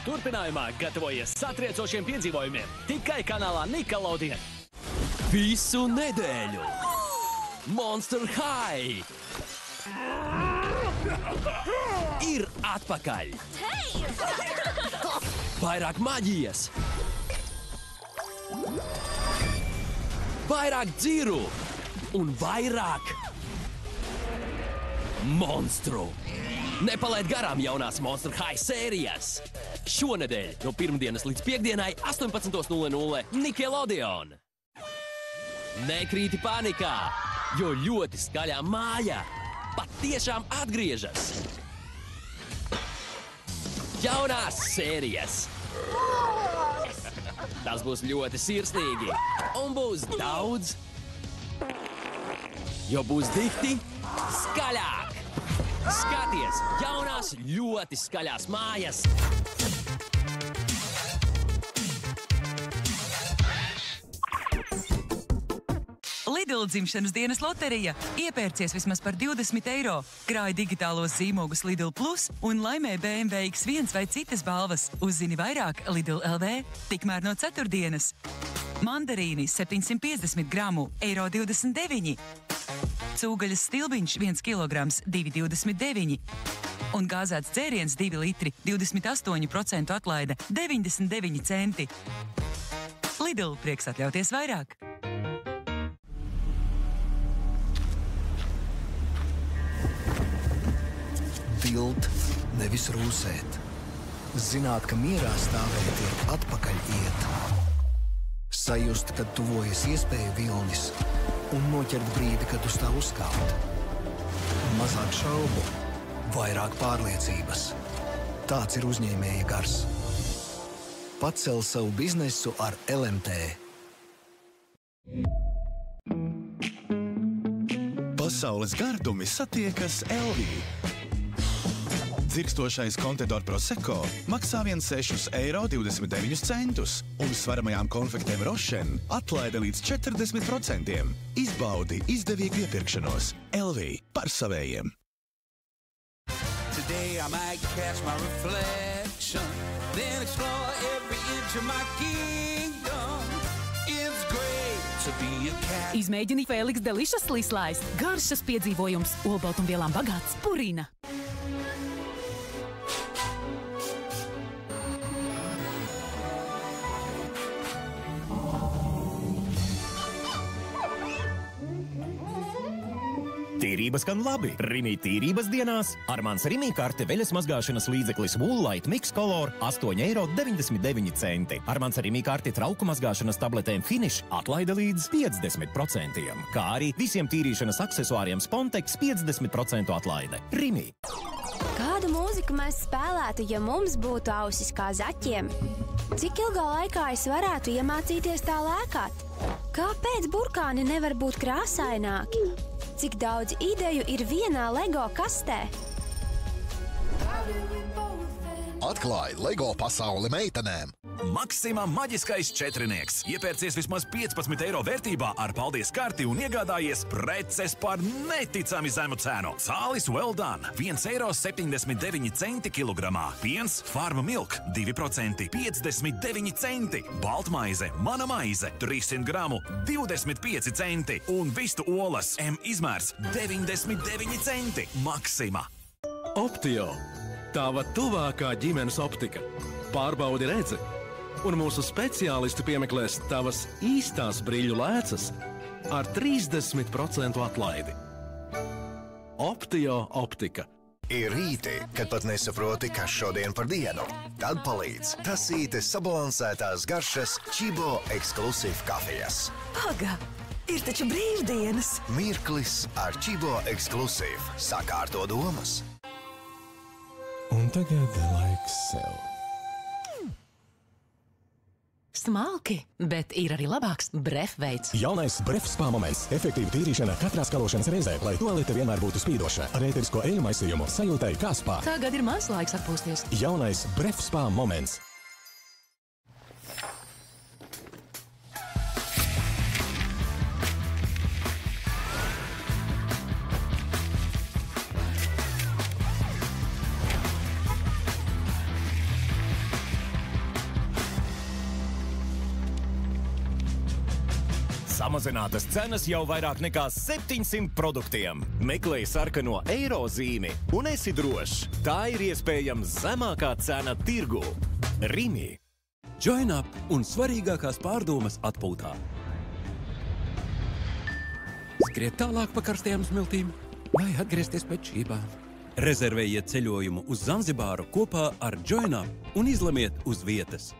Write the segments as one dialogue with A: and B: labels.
A: turpinājumā gatavojies satriecošiem piedzīvojumiem tikai kanālā Nickelodeon. Visu nedēļu Monster High ir atpakaļ. Vairāk maģijas, vairāk dziru un vairāk monstru. Nepalaid garām jaunās Monster High sērijas. Šonedēļ no pirmdienas līdz piekdienai 18:00 Nickelodeon. Nekrīti panikā, jo ļoti skaļā māja patiešām atgriežas. Jaunās sērijas. Tas būs ļoti sirsnīgi un būs daudz, jo būs dikti skaļāk. Skaties, jaunās ļoti skaļās mājas.
B: Lidl dzimšanas dienas loterija. Iepērcies vismaz par 20 eiro. Krāj digitālos zīmogus Lidl Plus un laimē BMW X1 vai citas balvas. Uzzini vairāk Lidl LV. Tikmēr no ceturtdienas. Mandarīni 750 gramu, €29. Cūgaļas stilbiņš 1 kilograms, €2,29. Un gāzēts dzēriens 2 litri, 28% atlaide, 99 centi. Lidl, prieks atļauties vairāk.
C: Vilt, nevis rūsēt. Zināt, ka mierā stāvēt ir atpakaļ iet. Sajust, kad tuvojas iespēja vilnis un noķert brīdi, kad uz tā uzkāpt. Mazāk šaubu, vairāk pārliecības. Tāds ir uzņēmēja gars. Pacel savu biznesu ar LMT.
D: Pasaules gardumi satiekas Elvī. Dzirkstošais Contador Prosecco maksā vien €6,29 un svaramajām konfektēm Rošen atlaide līdz 40%. Izbaudi izdevīgu iepirkšanos. Elvī par savējiem.
E: Today I might catch my reflection, then explore every inch of my kingdom. It's great to be a cat.
F: Izmēģini Felix Delicious Slice. Garšas piedzīvojums, olbaltumvielām bagāts purina.
G: Tīrība skan labi. Rimi tīrības dienās Armāns Rimi karte veļas mazgāšanas līdzeklis Woolite Mix Color €8,99. Armāns Rimi karte trauku mazgāšanas tabletēm Finish atlaide līdz 50%, kā arī visiem tīrīšanas aksesuāriem Spontex 50% atlaide. Rimi.
H: Kādu mūziku mēs spēlētu, ja mums būtu ausis kā zaķiem? Cik ilgā laikā es varētu iemācīties tā lēkāt? Kāpēc burkāni nevar būt krāsaināki? Cik daudz ideju ir vienā LEGO kastē?
I: Atklāj LEGO pasauli meitenēm!
J: Maxima maģiskais četrinieks. Iepērcies vismaz 15 eiro vērtībā ar paldies karti un iegādājies preces par neticami zemu cenu. Sālis Well Done – €1,79 kilogramā. Piens Farm Milk – 2%, 59 centi. Baltmaize Mana maize – 300 gramu, 25 centi. Un vistu olas M izmērs – 99 centi. Maxima.
K: Optio – tava tuvākā ģimenes optika. Pārbaudi redzi, un mūsu speciālisti piemeklēs tavas īstās brīļu lēcas ar 30% atlaidi. Optio optika.
L: Ir rīti, kad pat nesaproti, kas šodien par dienu. Tad palīdz tasītes sabalansētās garšas Čibo ekskluzīv kafijas.
M: Paga, ir taču brīvdienas.
L: Mirklis ar Čibo ekskluzīv sakārto domas.
N: Un tagad laiks sev.
F: Smalki, bet ir arī labāks Bref veids.
N: Jaunais Bref spā moments. Efektīva tīrīšana katrā skalošanas reizē, lai tualete vienmēr būtu spīdoša. Ar ēterisko eļļu maisījumu sajūtai kā spā.
F: Tagad ir maz laiks atpūsties.
N: Jaunais Bref spā moments.
G: Samazinātas cenas jau vairāk nekā 700 produktiem. Meklēj sarkano eiro zīmi un esi drošs. Tā ir iespējams zemākā cena tirgū. Rimi.
O: Join up un svarīgākās pārdomas atpūtā. Skriet tālāk pa karstajām smiltīm vai atgriezties pēc šībām. Rezervējiet ceļojumu uz Zanzibāru kopā ar Join up un izlemiet uz vietas.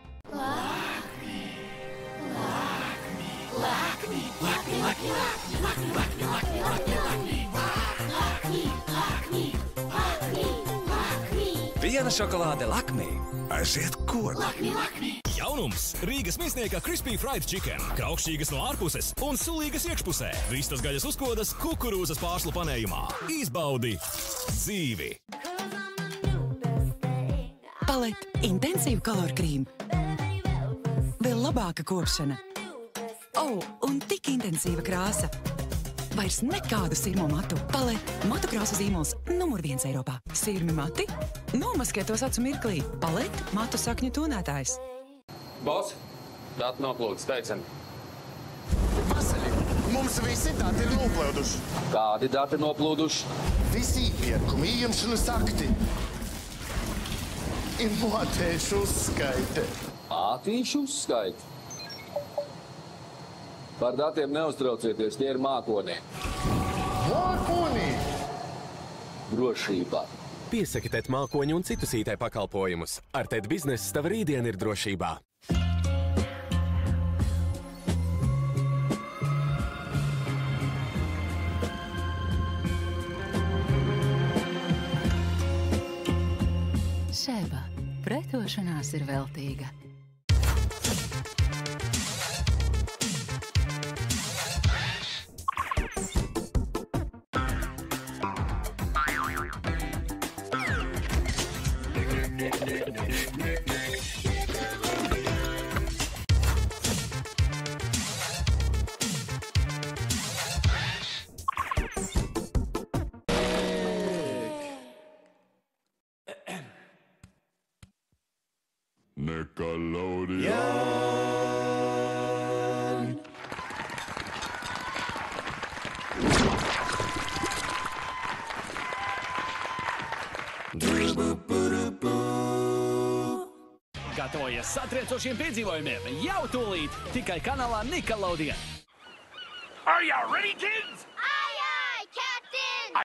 J: Viena šokolāde Lakmī. Aiziet kur?
P: Jaunums! Rīgas miesniekā Crispy Fried Chicken. Kraukšķīgas no ārpuses un sulīgas iekšpusē. Vistas gaļas uzkodas kukurūzas pārslu panējumā. Izbaudi dzīvi!
B: Palet intensīvu kaloru krīmu. Vēl labāka kopšana. Un tik intensīva krāsa. Vairs nekādu sirmo matu. Palet matu krāsu zīmols numur 1 Eiropā. Sirmi mati? Nomaskē tos acu mirklī. Palet matu sakņu tūnētājs.
Q: Boss, dati noplūdes, teicam.
I: Vasaļi, mums visi dati ir noplūduši.
Q: Kādi dati noplūduši?
I: Visi iepirkumi, ieņemšanas akti. Ir motēšu uzskaite.
Q: Ātīšu uzskaite? Par datiem neuztraucieties, tie ir mākonī.
I: Mākonī?
Q: Drošībā.
R: Piesaki TET mākoņu un citus IT pakalpojumus. Ar TET biznesu tava rītdiena ir drošībā.
S: Šeba. Pretošanās ir veltīga.
T: Nickelodeon.
A: Gatavojies satriecošiem piedzīvojumiem jau tūlīt tikai kanālā Nickelodeon.
U: Are you ready, kids?